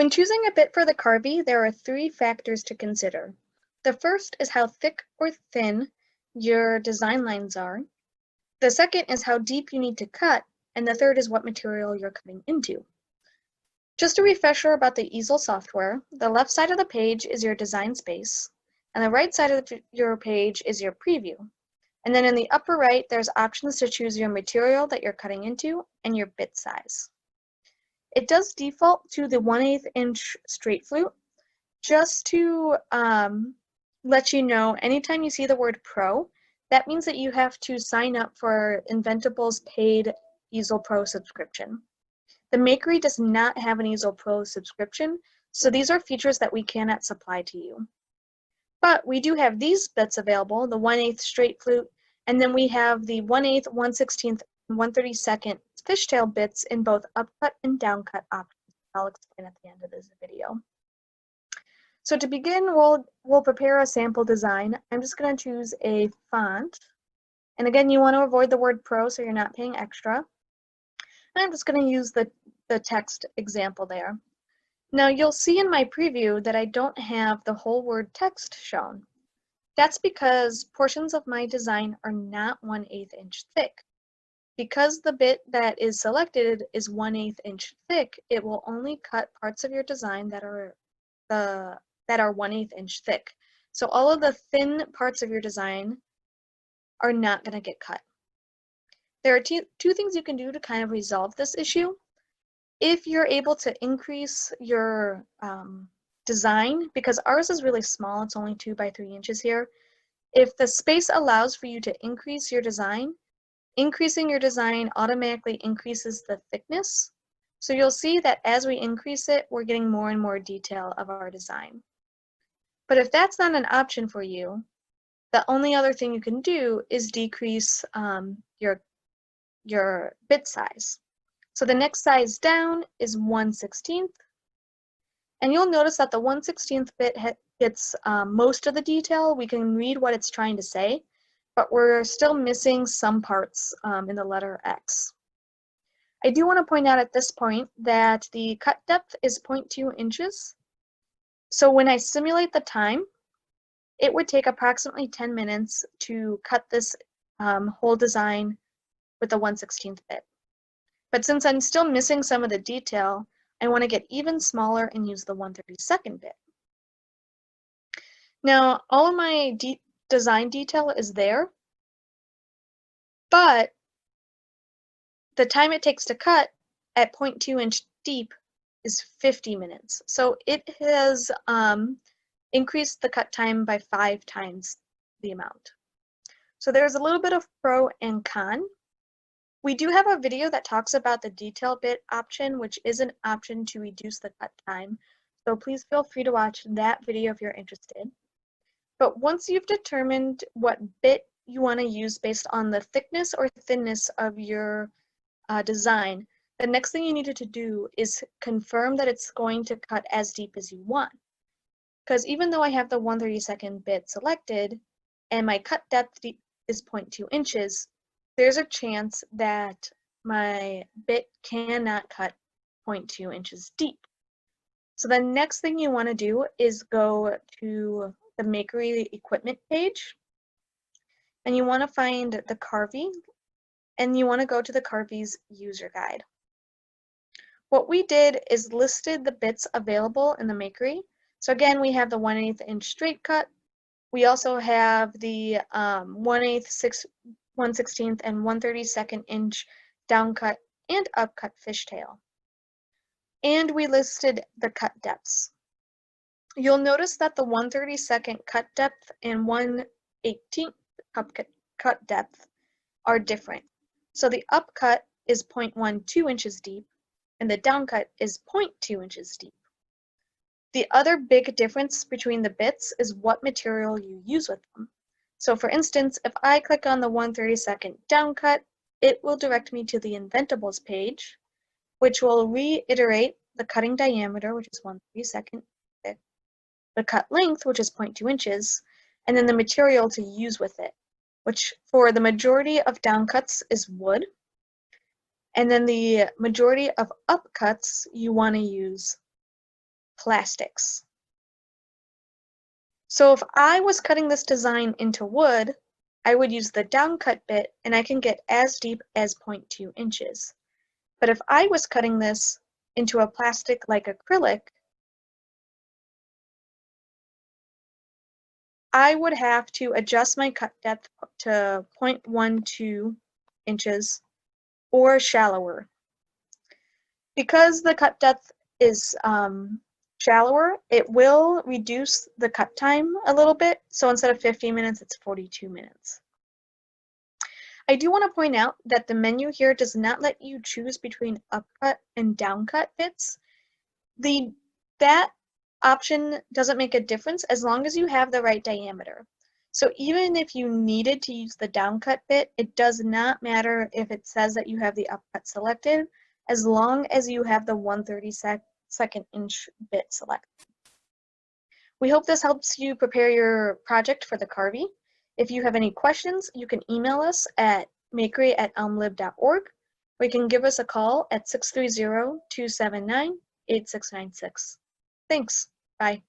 When choosing a bit for the Carvey, there are 3 factors to consider. The first is how thick or thin your design lines are. The second is how deep you need to cut, and the third is what material you're cutting into. Just a refresher about the Easel software, the left side of the page is your design space, and the right side of your page is your preview. And then in the upper right, there's options to choose your material that you're cutting into and your bit size. It does default to the 1/8 inch straight flute. Just to let you know, anytime you see the word Pro, that means that you have to sign up for Inventable's paid Easel Pro subscription. The Makery does not have an Easel Pro subscription, so these are features that we cannot supply to you. But we do have these bits available, the 1/8 straight flute, and then we have the 1/8, 1/16, and 1/32 fishtail bits in both upcut and downcut options. I'll explain at the end of this video. So to begin, we'll prepare a sample design. I'm just going to choose a font. And again, you want to avoid the word Pro so you're not paying extra. And I'm just going to use the text example there. Now you'll see in my preview that I don't have the whole word text shown. That's because portions of my design are not 1/8 inch thick. Because the bit that is selected is 1/8 inch thick, it will only cut parts of your design that are 1/8 inch thick. So all of the thin parts of your design are not going to get cut. There are two things you can do to kind of resolve this issue. If you're able to increase your design, because ours is really small, it's only 2 by 3 inches here. If the space allows for you to increase your design, increasing your design automatically increases the thickness. So you'll see that as we increase it, we're getting more and more detail of our design. But if that's not an option for you, the only other thing you can do is decrease your bit size. So the next size down is 1/16. And you'll notice that the 1/16 bit gets most of the detail. We can read what it's trying to say, but we're still missing some parts in the letter X. I do want to point out at this point that the cut depth is 0.2 inches. So when I simulate the time, it would take approximately 10 minutes to cut this whole design with the 1/16 bit. But since I'm still missing some of the detail, I want to get even smaller and use the 1/32 bit. Now, all of my design detail is there, but the time it takes to cut at 0.2 inch deep is 50 minutes. So it has increased the cut time by 5 times the amount. So there's a little bit of pro and con. We do have a video that talks about the detail bit option, which is an option to reduce the cut time. So please feel free to watch that video if you're interested. But once you've determined what bit you want to use based on the thickness or thinness of your design, the next thing you needed to do is confirm that it's going to cut as deep as you want. Because even though I have the 1/32 bit selected and my cut depth is 0.2 inches, there's a chance that my bit cannot cut 0.2 inches deep. So the next thing you want to do is go to the Makery equipment page, and you want to find the Carvey, and you want to go to the Carvey's user guide. What we did is listed the bits available in the Makery. So again, we have the 1/8 inch straight cut. We also have the 1/8, 1/16, and 1/32 inch downcut and upcut fishtail. And we listed the cut depths. You'll notice that the 1/32 cut depth and 1/18 cut depth are different. So the upcut is 0.12 inches deep and the downcut is 0.2 inches deep. The other big difference between the bits is what material you use with them. So for instance, if I click on the 1/32 downcut, it will direct me to the Inventables page, which will reiterate the cutting diameter, which is 1/32 thick, the cut length, which is 0.2 inches, and then the material to use with it, which for the majority of downcuts is wood. And then the majority of upcuts, you want to use plastics. So if I was cutting this design into wood, I would use the downcut bit and I can get as deep as 0.2 inches. But if I was cutting this into a plastic like acrylic, I would have to adjust my cut depth to 0.12 inches or shallower. Because the cut depth is shallower, it will reduce the cut time a little bit. So instead of 15 minutes, it's 42 minutes. I do want to point out that the menu here does not let you choose between upcut and downcut bits. That option doesn't make a difference as long as you have the right diameter. So even if you needed to use the downcut bit, it does not matter if it says that you have the upcut selected, as long as you have the 1/32 inch bit selected. We hope this helps you prepare your project for the Carvey. If you have any questions, you can email us at makery@elmlib.org, or you can give us a call at 630-279-8696. Thanks. Bye.